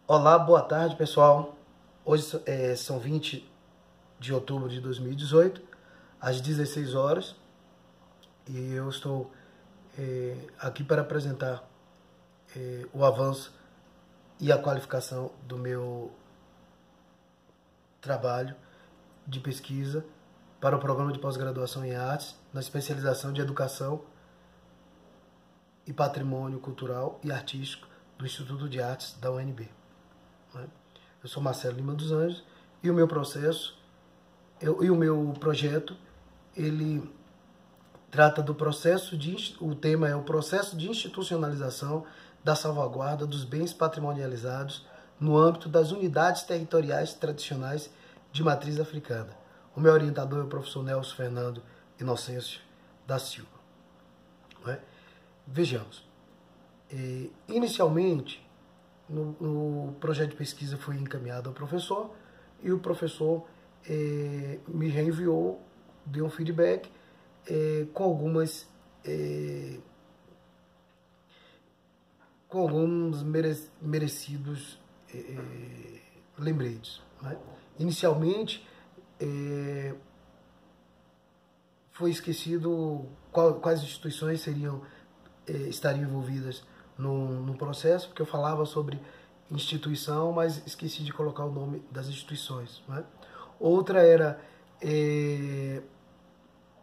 Olá, boa tarde, pessoal. Hoje são 20 de outubro de 2018, às 16 horas, e eu estou aqui para apresentar o avanço e a qualificação do meu trabalho de pesquisa para o programa de pós-graduação em artes, na especialização de educação e patrimônio cultural e artístico do Instituto de Artes da UNB. Eu sou Marcelo Lima dos Anjos e o meu projeto, ele trata do processo o tema é o processo de institucionalização da salvaguarda dos bens patrimonializados no âmbito das unidades territoriais tradicionais de matriz africana. O meu orientador é o professor Nelson Fernando Inocêncio da Silva. Vejamos, inicialmente, o projeto de pesquisa foi encaminhado ao professor e o professor me reenviou, deu um feedback com alguns merecidos lembretes. Inicialmente, foi esquecido quais instituições estariam envolvidas no processo, porque eu falava sobre instituição, mas esqueci de colocar o nome das instituições. Outra era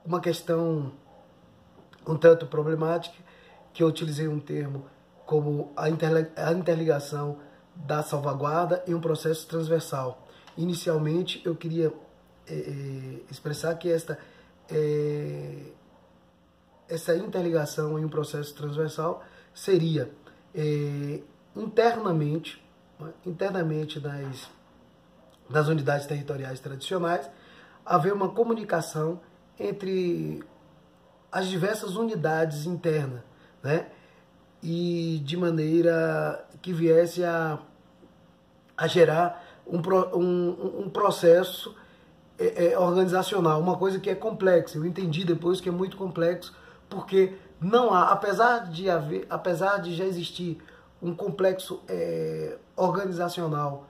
uma questão um tanto problemática, que eu utilizei um termo como a interligação da salvaguarda em um processo transversal. Inicialmente, eu queria expressar que essa interligação em um processo transversal seria internamente das unidades territoriais tradicionais, haver uma comunicação entre as diversas unidades internas, e de maneira que viesse a gerar um processo organizacional, uma coisa que é complexa. Eu entendi depois que é muito complexo, porque não há, apesar de já existir um complexo organizacional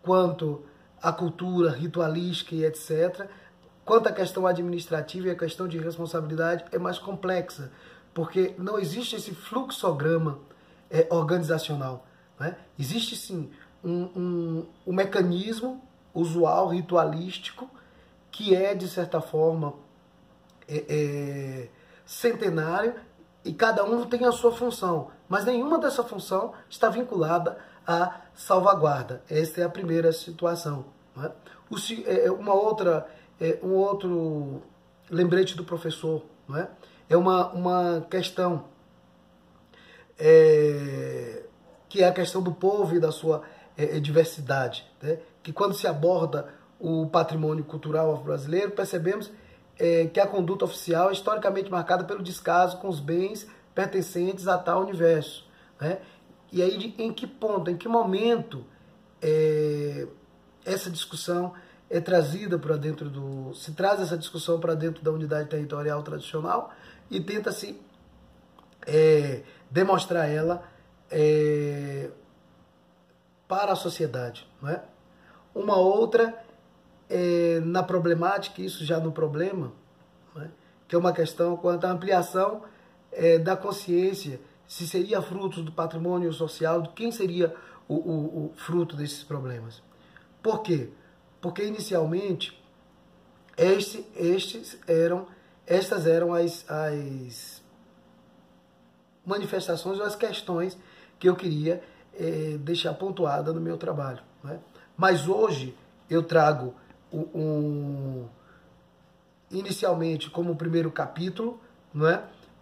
quanto à cultura ritualística e etc., quanto à questão administrativa e a questão de responsabilidade é mais complexa, porque não existe esse fluxograma organizacional. Existe sim um mecanismo usual, ritualístico, que é, de certa forma, centenário, e cada um tem a sua função, mas nenhuma dessa função está vinculada à salvaguarda. Esta é a primeira situação. Um outro lembrete do professor, é uma questão que é a questão do povo e da sua diversidade, que quando se aborda o patrimônio cultural brasileiro, percebemos que a conduta oficial é historicamente marcada pelo descaso com os bens pertencentes a tal universo. E aí, em que ponto, em que momento essa discussão é trazida para dentro se traz essa discussão para dentro da unidade territorial tradicional e tenta-se demonstrar ela para a sociedade. Uma outra na problemática, isso já no problema, que é uma questão quanto à ampliação da consciência, se seria fruto do patrimônio social, de quem seria o fruto desses problemas. Por quê? Porque inicialmente estas eram as manifestações ou as questões que eu queria deixar pontuada no meu trabalho. Mas hoje eu trago inicialmente como primeiro capítulo,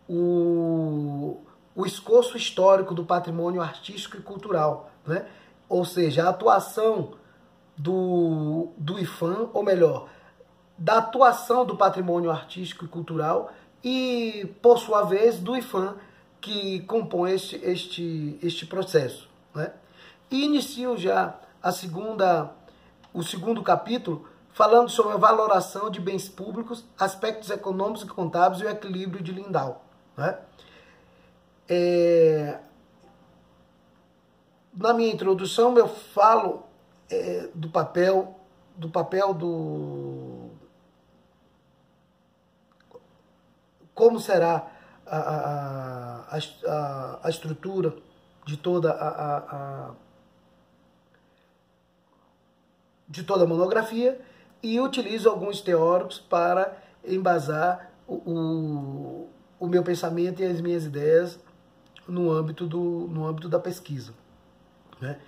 o escoço histórico do patrimônio artístico e cultural, ou seja, a atuação do IPHAN, ou melhor, da atuação do patrimônio artístico e cultural e, por sua vez, do IPHAN, que compõe este processo. E inicio já o segundo capítulo falando sobre a valoração de bens públicos, aspectos econômicos e contábeis e o equilíbrio de Lindow. na minha introdução eu falo do papel como será a estrutura de toda a monografia, e utilizo alguns teóricos para embasar o meu pensamento e as minhas ideias no âmbito da pesquisa, né?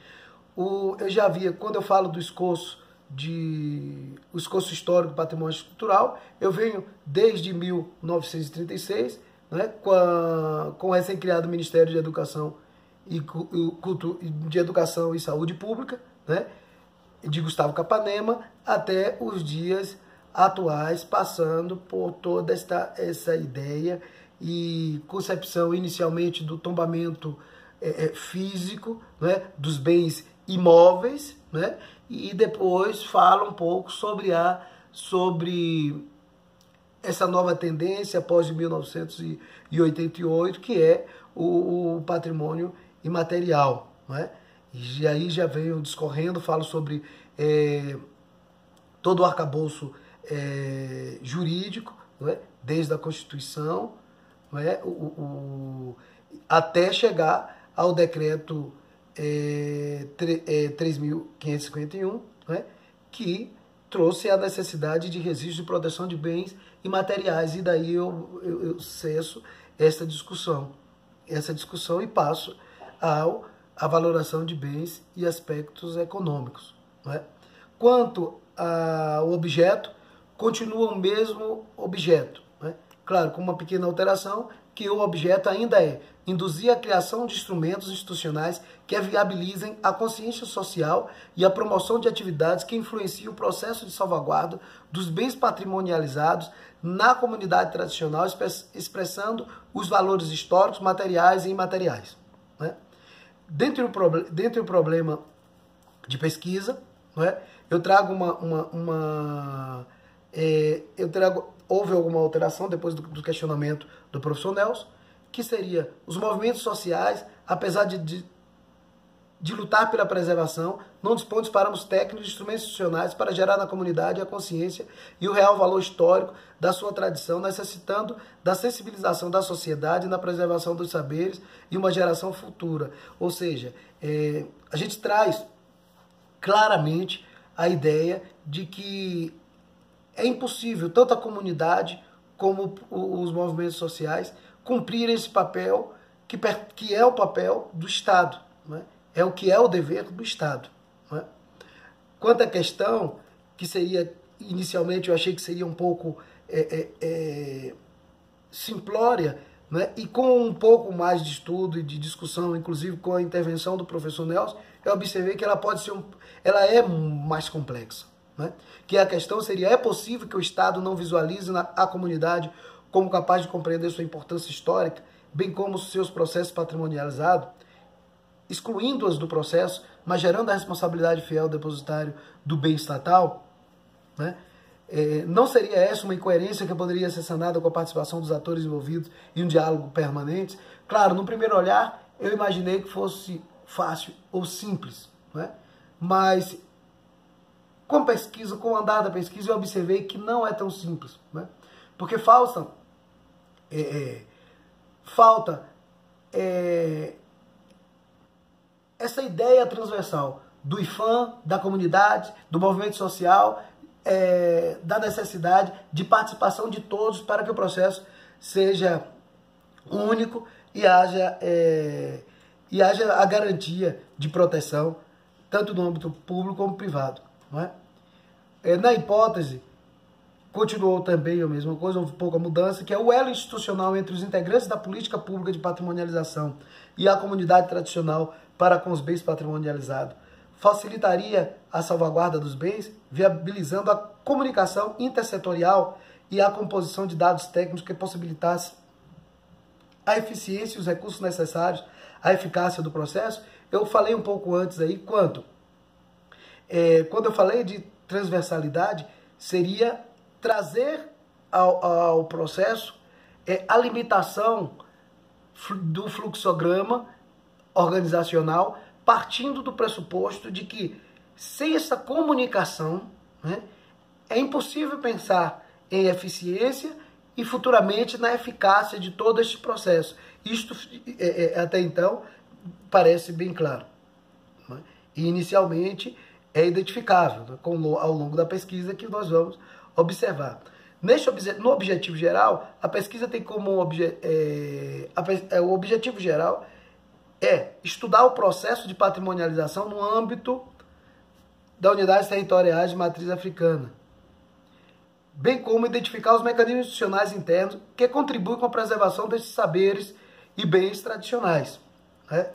Eu já havia, quando eu falo do escoço histórico do patrimônio estrutural, eu venho desde 1936, né, com o recém-criado Ministério de Educação e Saúde Pública, né, de Gustavo Capanema, até os dias atuais, passando por toda essa ideia e concepção inicialmente do tombamento físico, né, dos bens imóveis, né, e depois fala um pouco sobre essa nova tendência após 1988, que é o patrimônio imaterial, né? E aí já venho discorrendo, falo sobre todo o arcabouço jurídico, né? Desde a Constituição, né? Até chegar ao decreto 3.551, né? Que trouxe a necessidade de registro de proteção de bens imateriais, e daí eu cesso essa discussão e passo à valoração de bens e aspectos econômicos, né? Quanto ao objeto, continua o mesmo objeto, né? Claro, com uma pequena alteração, que o objeto ainda é induzir a criação de instrumentos institucionais que viabilizem a consciência social e a promoção de atividades que influenciem o processo de salvaguarda dos bens patrimonializados na comunidade tradicional, expressando os valores históricos, materiais e imateriais, né? Dentro do problema de pesquisa, né, eu trago houve alguma alteração depois do questionamento do professor Nelson, que seria os movimentos sociais, apesar de lutar pela preservação, não dispõem dos parâmetros técnicos e instrumentos institucionais para gerar na comunidade a consciência e o real valor histórico da sua tradição, necessitando da sensibilização da sociedade na preservação dos saberes e uma geração futura. Ou seja, a gente traz claramente a ideia de que é impossível tanto a comunidade como os movimentos sociais cumprir esse papel que é o papel do Estado, né? É o que é o dever do Estado, né? Quanto à questão, que seria, inicialmente eu achei que seria um pouco simplória, né? E com um pouco mais de estudo e de discussão, inclusive com a intervenção do professor Nelson, eu observei que ela ela é mais complexa, né? Que a questão seria, é possível que o Estado não visualize a comunidade como capaz de compreender sua importância histórica, bem como seus processos patrimonializados, excluindo-as do processo, mas gerando a responsabilidade fiel depositário do bem estatal, né? Não seria essa uma incoerência que poderia ser sanada com a participação dos atores envolvidos e um diálogo permanente? Claro, no primeiro olhar, eu imaginei que fosse fácil ou simples, né? Mas com pesquisa, com o andar da pesquisa, eu observei que não é tão simples, né? Porque falta essa ideia transversal do IFAM, da comunidade, do movimento social, da necessidade de participação de todos para que o processo seja único e haja a garantia de proteção, tanto no âmbito público como privado, não é? Na hipótese, continuou também a mesma coisa, houve pouca mudança, que é o elo institucional entre os integrantes da política pública de patrimonialização e a comunidade tradicional para com os bens patrimonializados. Facilitaria a salvaguarda dos bens, viabilizando a comunicação intersetorial e a composição de dados técnicos que possibilitasse a eficiência e os recursos necessários à eficácia do processo. Eu falei um pouco antes aí, quando eu falei de transversalidade, seria trazer ao processo a limitação do fluxograma organizacional partindo do pressuposto de que sem essa comunicação, né, é impossível pensar em eficiência e futuramente na eficácia de todo este processo. Isto até então parece bem claro, né? E inicialmente é identificável, né, ao longo da pesquisa que nós vamos observar. No objetivo geral, a pesquisa tem como o objetivo geral é estudar o processo de patrimonialização no âmbito das unidades territoriais de matriz africana, bem como identificar os mecanismos institucionais internos que contribuem com a preservação desses saberes e bens tradicionais, né?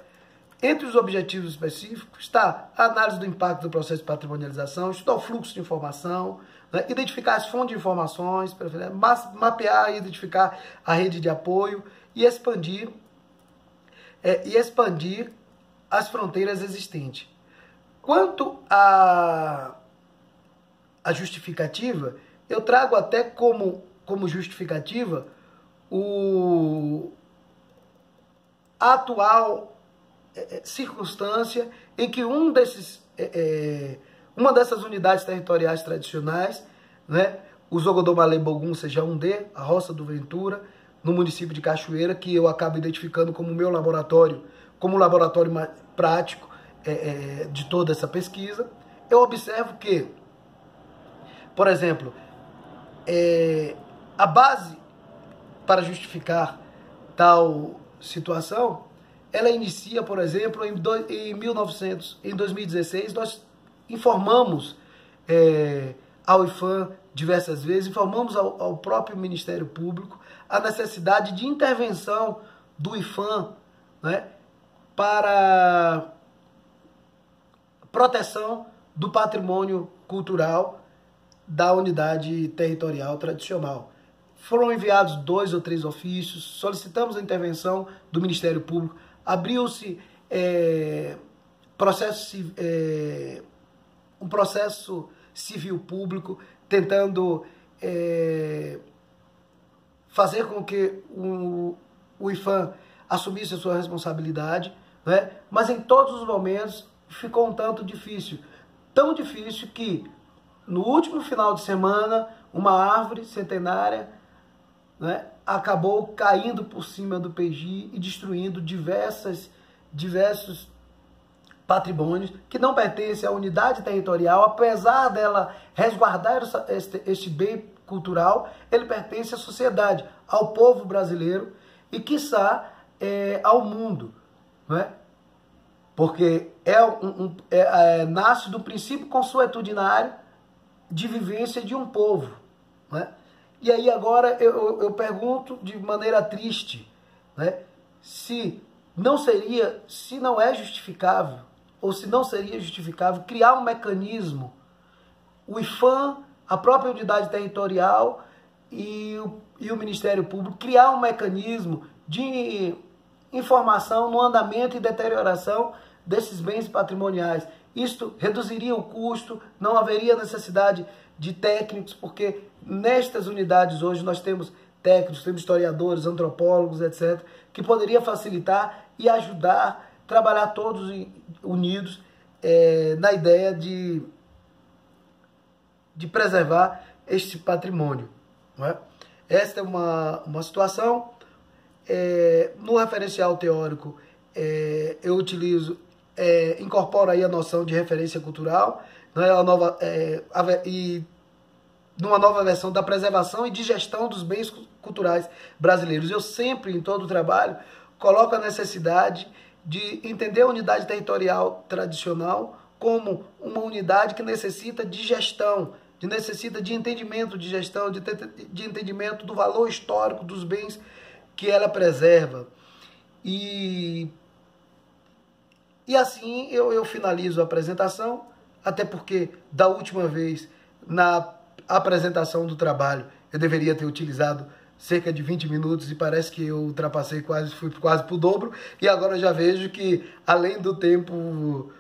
Entre os objetivos específicos está a análise do impacto do processo de patrimonialização, estudar o fluxo de informação, né? Identificar as fontes de informações, mapear e identificar a rede de apoio e expandir as fronteiras existentes. Quanto à justificativa, eu trago até como justificativa a atual circunstância em que uma dessas unidades territoriais tradicionais, né, o Zogodomalê Bogum seja um D, a Roça do Ventura, no município de Cachoeira, que eu acabo identificando como meu laboratório, como laboratório prático de toda essa pesquisa, eu observo que, por exemplo, a base para justificar tal situação, ela inicia, por exemplo, em 2016, nós informamos ao IPHAN diversas vezes, informamos ao próprio Ministério Público a necessidade de intervenção do IPHAN, né, para proteção do patrimônio cultural da unidade territorial tradicional. Foram enviados 2 ou 3 ofícios, solicitamos a intervenção do Ministério Público, abriu-se um processo civil público tentando fazer com que o IPHAN assumisse a sua responsabilidade, né? Mas em todos os momentos ficou um tanto difícil. Tão difícil que no último final de semana uma árvore centenária, né, acabou caindo por cima do PEGI e destruindo diversos patrimônios que não pertencem à unidade territorial, apesar dela resguardar este bem cultural, ele pertence à sociedade, ao povo brasileiro e, quiçá, ao mundo, não é? Porque nasce do princípio consuetudinário de vivência de um povo, né? E aí agora eu pergunto de maneira triste, né, se não é justificável, ou se não seria justificável criar um mecanismo, o IPHAN, a própria unidade territorial e o Ministério Público, criar um mecanismo de informação no andamento e deterioração desses bens patrimoniais. Isto reduziria o custo, não haveria necessidade de técnicos, porque nestas unidades hoje nós temos técnicos, temos historiadores, antropólogos, etc., que poderia facilitar e ajudar, trabalhar todos unidos na ideia de preservar este patrimônio, não é? Esta é uma situação. No referencial teórico, eu incorporo aí a noção de referência cultural, não é? E numa nova versão da preservação e de gestão dos bens culturais brasileiros. Eu sempre, em todo o trabalho, coloco a necessidade de entender a unidade territorial tradicional como uma unidade que necessita de gestão, necessita de entendimento de gestão, de entendimento do valor histórico dos bens que ela preserva. E assim eu finalizo a apresentação, até porque da última vez, na apresentação do trabalho, eu deveria ter utilizado cerca de 20 minutos e parece que eu ultrapassei fui quase para o dobro, e agora eu já vejo que além do tempo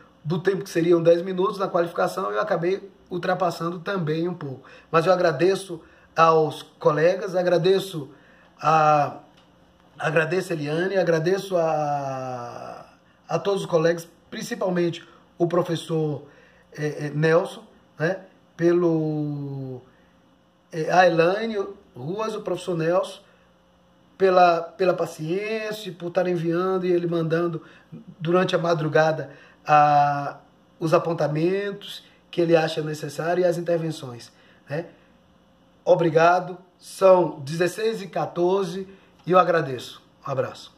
que seriam 10 minutos na qualificação, eu acabei ultrapassando também um pouco. Mas eu agradeço aos colegas, agradeço a Eliane, agradeço a todos os colegas principalmente o professor Nelson, né? Pelo a Elaine Ruas, o professor Nelson, pela paciência, por estar enviando e ele mandando durante a madrugada os apontamentos que ele acha necessário e as intervenções, né? Obrigado, são 16h14 e eu agradeço. Um abraço.